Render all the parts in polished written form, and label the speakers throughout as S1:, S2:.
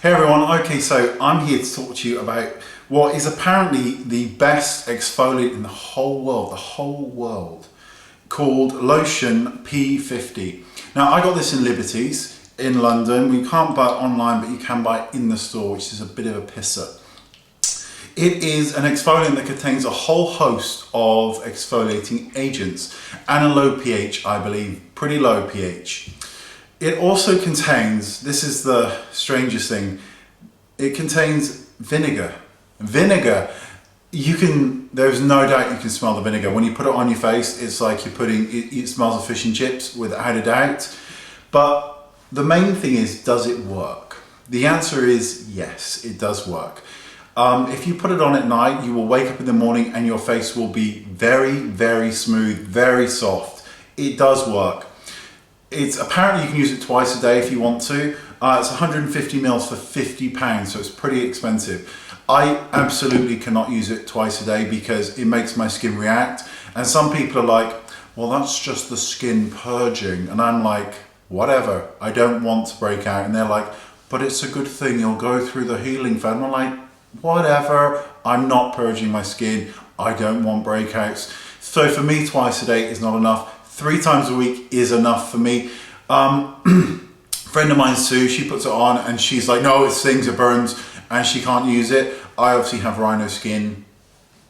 S1: Hey everyone, okay, so I'm here to talk to you about what is apparently the best exfoliant in the whole world, called Lotion P50. Now I got this in Liberty's in London. We can't buy it online, but you can buy it in the store, which is a bit of a pisser. It is an exfoliant that contains a whole host of exfoliating agents and a low pH, I believe, pretty low pH. It also contains, this is the strangest thing, it contains vinegar. Vinegar, there's no doubt you can smell the vinegar. When you put it on your face, it's like you're putting, it smells of fish and chips without a doubt. But the main thing is, does it work? The answer is yes, it does work. If you put it on at night, you will wake up in the morning and your face will be very, very smooth, very soft. It does work. It's apparently you can use it twice a day if you want to. It's 150 mils for £50, so it's pretty expensive. I absolutely cannot use it twice a day because it makes my skin react. And some people are like, well, that's just the skin purging. And I'm like, whatever, I don't want to break out. And they're like, but it's a good thing, you'll go through the healing phase. I'm like, whatever, I'm not purging my skin. I don't want breakouts. So for me, twice a day is not enough. 3 times a week is enough for me. Friend of mine, Sue, she puts it on and she's like, no, it stings, it burns, and she can't use it. I obviously have rhino skin.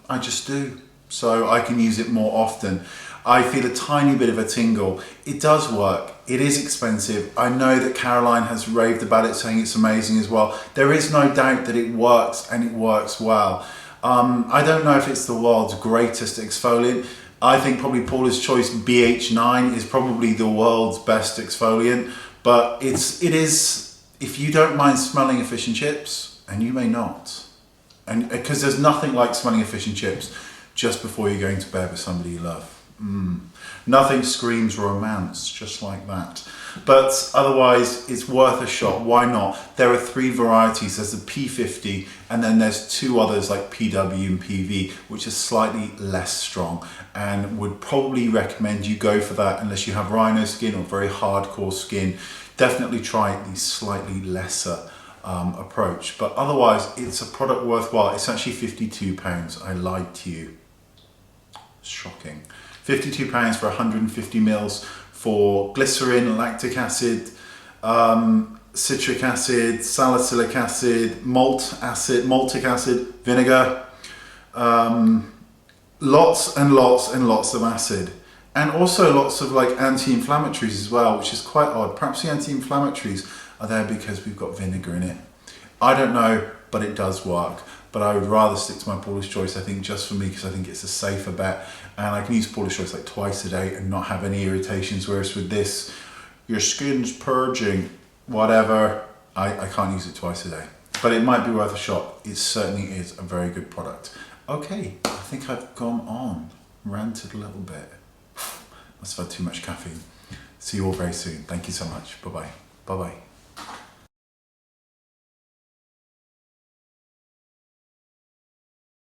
S1: I just do. So I can use it more often. I feel a tiny bit of a tingle. It does work. It is expensive. I know that Caroline has raved about it, saying it's amazing as well. There is no doubt that it works, and it works well. I don't know if it's the world's greatest exfoliant. I think probably Paula's Choice BH9 is probably the world's best exfoliant, but it is, if you don't mind smelling of fish and chips, and you may not, and because there's nothing like smelling of fish and chips just before you're going to bed with somebody you love. Nothing screams romance just like that. But otherwise, it's worth a shot. Why not? There are 3 varieties. There's the P50, and then there's 2 others like PW and PV, which are slightly less strong, and would probably recommend you go for that unless you have rhino skin or very hardcore skin. Definitely try the slightly lesser approach. But otherwise, it's a product worthwhile. It's actually £52. I lied to you. Shocking. £52 for 150 mils for glycerin, lactic acid, citric acid, salicylic acid, maltic acid, vinegar, lots and lots and lots of acid, and also lots of like anti-inflammatories as well, which is quite odd. Perhaps the anti-inflammatories are there because we've got vinegar in it. I don't know, but it does work. But I would rather stick to my Paula's Choice, I think, just for me, because I think it's a safer bet. And I can use Paula's Choice like twice a day and not have any irritations. Whereas with this, your skin's purging, whatever, I can't use it twice a day. But it might be worth a shot. It certainly is a very good product. Okay, I think I've gone on, ranted a little bit. Must have had too much caffeine. See you all very soon. Thank you so much. Bye-bye. Bye-bye.